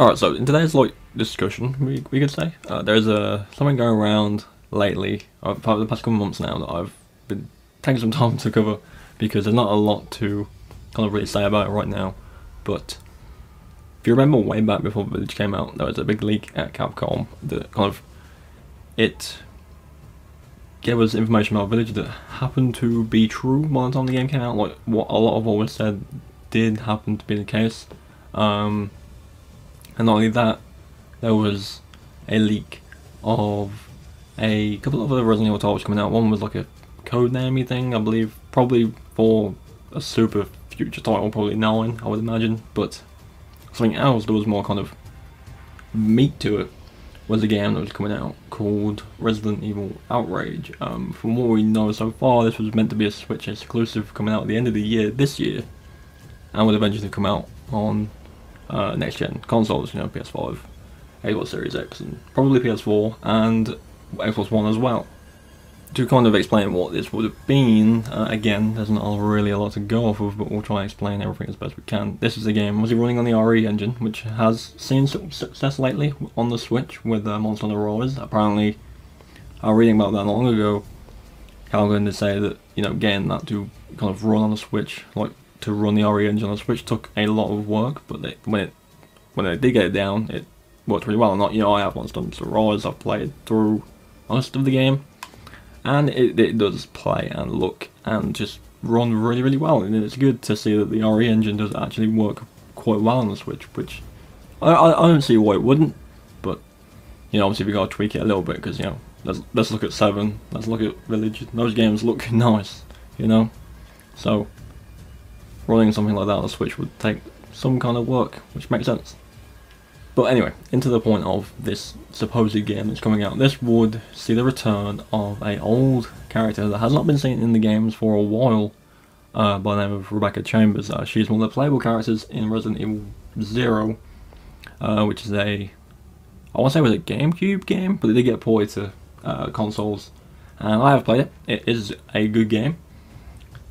Alright, so in today's discussion, we could say, there's something going around lately, probably the past couple of months now, that I've been taking some time to cover, because there's not a lot to kind of really say about it right now. But if you remember way back before Village came out, there was a big leak at Capcom that kind of, it gave us information about Village that happened to be true by the time the game came out. Like, what a lot of what was said did happen to be the case. And not only that, there was a leak of a couple of other Resident Evil titles coming out. One was like a codenamey thing, I believe, probably for a super future title, probably 9, I would imagine. But something else that was more kind of meat to it was a game that was coming out called Resident Evil Outrage. From what we know so far, this was meant to be a Switch exclusive coming out at the end of the year, this year, and would eventually come out on next gen consoles, PS5, Xbox Series X, and probably PS4 and Xbox One as well. To kind of explain what this would have been, again, there's not really a lot to go off of, but we'll try and explain everything as best we can. This is a game obviously running on the RE engine, which has seen some success lately on the Switch with Monster Hunter Rise. Apparently, I was reading about that not long ago, how I'm going to say that, getting that to kind of run on the Switch, like to run the RE engine on the Switch, took a lot of work, but when they did get it down, it worked really well. And I have Monster Hunter Rise, I've played through most of the game, and it does play and look and just run really, really well. And it's good to see that the RE engine does actually work quite well on the Switch, which I don't see why it wouldn't. But obviously we gotta tweak it a little bit, because let's look at 7, let's look at Village. Those games look nice, so running something like that on the Switch would take some kind of work, which makes sense. But anyway, into the point of this supposed game that's coming out. This would see the return of an old character that has not been seen in the games for a while, by the name of Rebecca Chambers. She's one of the playable characters in Resident Evil 0, which is I want to say it was a GameCube game, but it did get ported to consoles, and I have played it. It is a good game.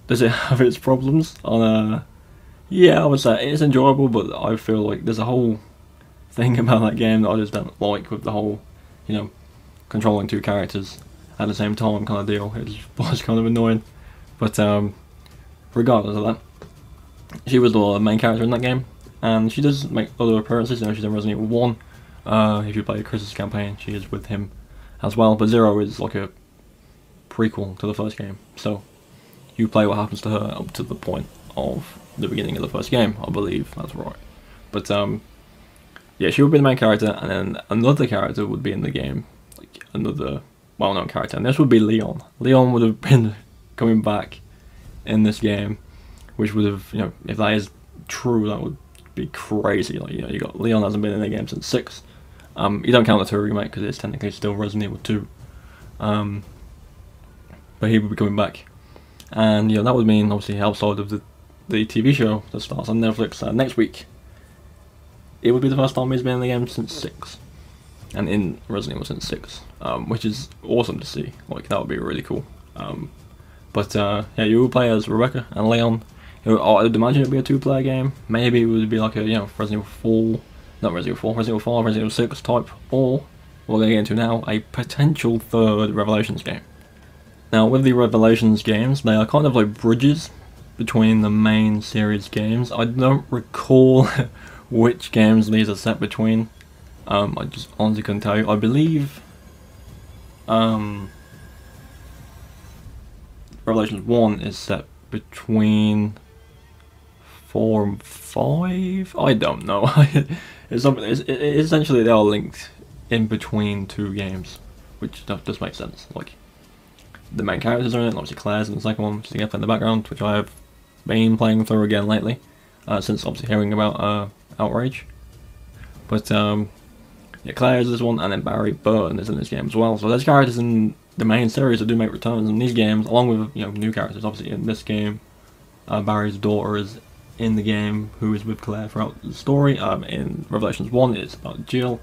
Does it have its problems? Yeah, I would say it's enjoyable, but I feel like there's a whole thing about that game that I just don't like, with the whole, controlling 2 characters at the same time kind of deal. It was kind of annoying. But regardless of that, she was the main character in that game, and she does make other appearances. She's in Resident Evil 1. If you play Chris's campaign, she is with him as well. But 0 is like a prequel to the first game, so you play what happens to her up to the point of the beginning of the first game, I believe that's right. But yeah, she would be the main character, and then another character would be in the game, like another well-known character, and this would be Leon. Leon would have been coming back in this game, which would have, if that is true, that would be crazy. Like, you got Leon hasn't been in the game since 6. You don't count the 2 remake because it's technically still Resident Evil 2. But he would be coming back, and that would mean obviously outside of the TV show that starts on Netflix next week, it would be the first time he's been in the game since 6, and in Resident Evil since 6, which is awesome to see. Like, that would be really cool. But yeah, you would play as Rebecca and Leon. I would imagine it would be a 2-player game. Maybe it would be like a Resident Evil 4, not Resident Evil 4, Resident Evil 5, Resident Evil 6 type, or what we're going to get into now, a potential 3rd Revelations game. Now, with the Revelations games, they are kind of like bridges between the main series games. I don't recall which games these are set between. I just honestly couldn't tell you. I believe Revelations 1 is set between 4 and 5? I don't know. Essentially they are linked in between 2 games, which does make sense. Like, the main characters are in it, obviously Claire's in the second one, which is the gameplay in the background, which I have been playing through again lately, since obviously hearing about Outrage. But yeah, Claire is this one, and then Barry Burton is in this game as well. So there's characters in the main series that do make returns in these games, along with new characters. Obviously in this game, Barry's daughter is in the game, who is with Claire throughout the story. In Revelations 1, it's about Jill.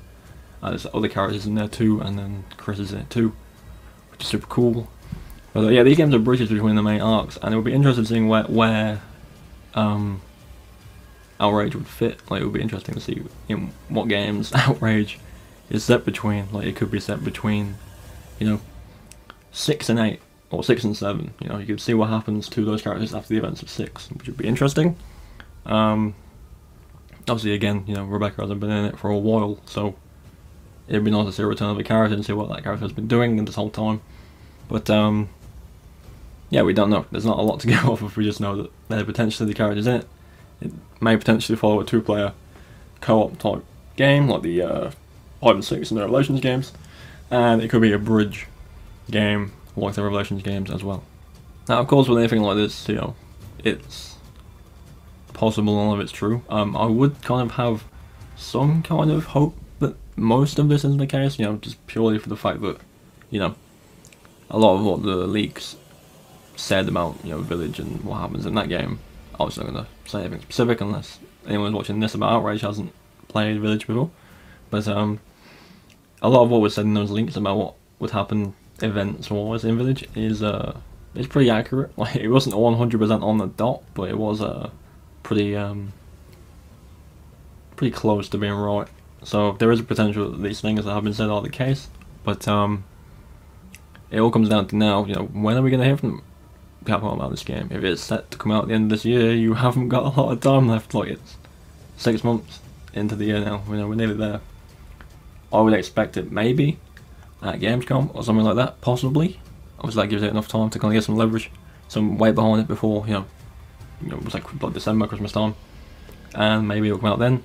There's other characters in there too, and then Chris is in it too, which is super cool. But yeah, these games are bridges between the main arcs, and it would be interesting seeing where Outrage would fit. Like, it would be interesting to see in what games Outrage is set between. Like, it could be set between, you know, 6 and 8, or 6 and 7. You know, you could see what happens to those characters after the events of 6, which would be interesting. Obviously, again, you know, Rebecca hasn't been in it for a while, so it'd be nice to see a return of a character and see what that character has been doing in this whole time. But yeah, we don't know. There's not a lot to go off of. We just know that there are potentially the characters in it. It may potentially follow a 2-player co-op type game, like the 5 and 6 and the Revelations games, and it could be a bridge game like the Revelations games as well. Now, of course, with anything like this, you know, it's possible none of it's true. I would kind of have some kind of hope that most of this isn't the case, you know, just purely for the fact that, you know, a lot of what the leaks said about, you know, Village and what happens in that game. Obviously, I'm not going to say anything specific unless anyone watching this about Outrage hasn't played Village before. But a lot of what was said in those leaks about what would happen events-wise in Village is pretty accurate. Like, it wasn't 100% on the dot, but it was pretty close to being right. So there is a potential that these things that have been said are the case, but it all comes down to now, you know, when are we going to hear from Capcom about this game? If it's set to come out at the end of this year, you haven't got a lot of time left. Like, it's 6 months into the year now, you know, we're nearly there. I would expect it maybe at Gamescom or something like that, possibly. Obviously that gives it enough time to kind of get some leverage, some weight behind it before, you know, it was like December, Christmas time, and maybe it'll come out then.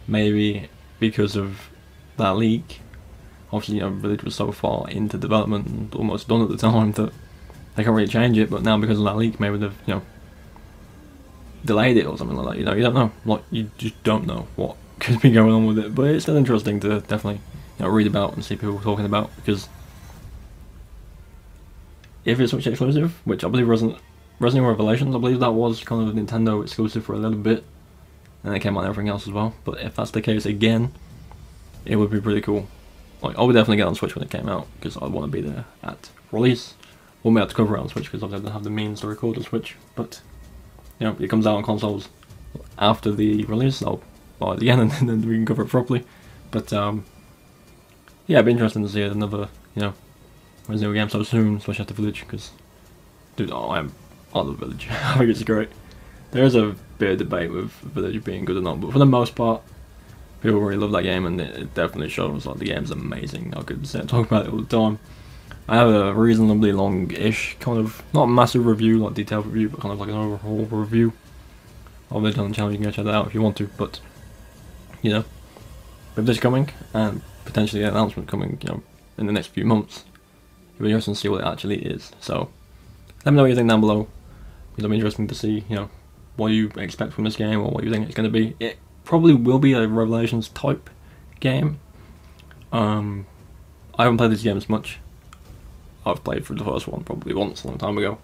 Maybe because of that leak, obviously, you know, Village was so far into development and almost done at the time that they can't really change it, but now because of that leak, maybe they've, you know, delayed it or something like that. You know, you don't know. Like, you just don't know what could be going on with it, but it's still interesting to definitely, you know, read about and see people talking about, because if it's Switch exclusive, which I believe Resident Evil Revelations, I believe that was kind of a Nintendo exclusive for a little bit, and it came out on everything else as well. But if that's the case again, it would be pretty cool. Like, I would definitely get on Switch when it came out, because I want to be there at release. Won't be able to cover it on Switch because I don't have the means to record on Switch, but, you know, it comes out on consoles after the release, I'll buy it again and then we can cover it properly. But yeah, it'd be interesting to see another, you know, Resident Evil game so soon, especially after Village, because, dude, I love Village. I think it's great. There is a bit of debate with Village being good or not, but for the most part, people really love that game, and it definitely shows like the game's amazing. I could talk about it all the time. I have a reasonably long-ish, kind of, not massive review, like detailed review, but kind of like an overall review of it on the channel. You can go check that out if you want to, but, you know, with this coming, and potentially an announcement coming, you know, in the next few months, it'll be interesting to see what it actually is. So, let me know what you think down below. It'll be interesting to see, you know, what you expect from this game, or what you think it's going to be. It probably will be a Revelations type game. I haven't played these games much. I've played through the first one probably once a long time ago.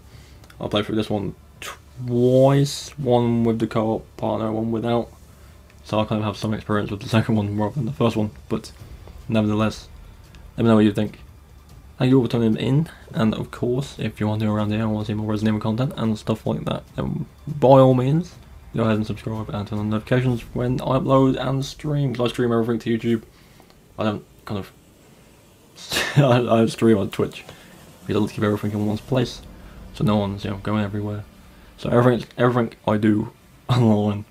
I played through this one twice, one with the co-op partner, one without. So I kind of have some experience with the second one rather than the first one, but nevertheless, let me know what you think. Thank you all for tuning in, and of course, if you want to do around here and want to see more Resident Evil content and stuff like that, then by all means, go ahead and subscribe and turn on notifications when I upload and stream, because I stream everything to YouTube. I don't kind of I stream on Twitch, because I like to keep everything in one place, so no one's, you know, going everywhere. So everything I do online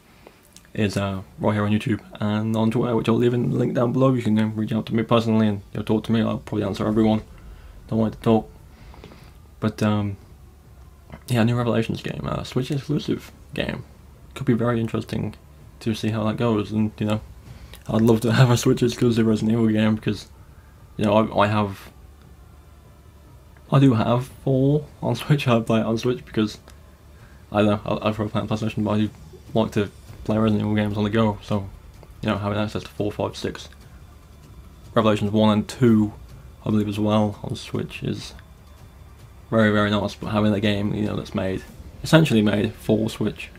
is right here on YouTube and on Twitter, which I'll leave in the link down below. You can reach out to me personally and, you know, talk to me. I'll probably answer everyone. Don't want to talk. But yeah, new Revelations game, Switch exclusive game. Could be very interesting to see how that goes, and, you know, I'd love to have a Switch exclusive Resident Evil game, because, you know, I do have 4 on Switch. I play it on Switch because, I don't know, I'd probably play on PlayStation, but I do like to play Resident Evil games on the go, so, you know, having access to 4, 5, 6, Revelations 1 and 2, I believe as well, on Switch is very, very nice. But having a game, you know, that's essentially made for Switch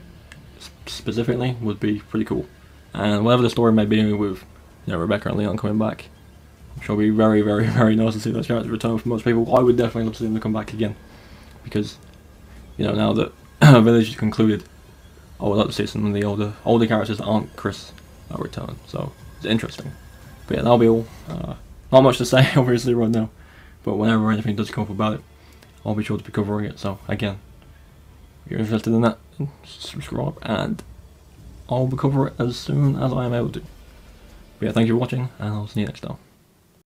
specifically, would be pretty cool. And whatever the story may be with, you know, Rebecca and Leon coming back, I'm sure it'll be very, very, very nice to see those characters return for most people. I would definitely love to see them to come back again, because, you know, now that Village is concluded, I would like to see some of the older characters that aren't Chris return. So it's interesting. But yeah, that'll be all. Not much to say obviously right now, but whenever anything does come up about it, I'll be sure to be covering it. So again, if you're interested in that, subscribe, and I'll be covering it as soon as I am able to. But yeah, thank you for watching, and I'll see you next time.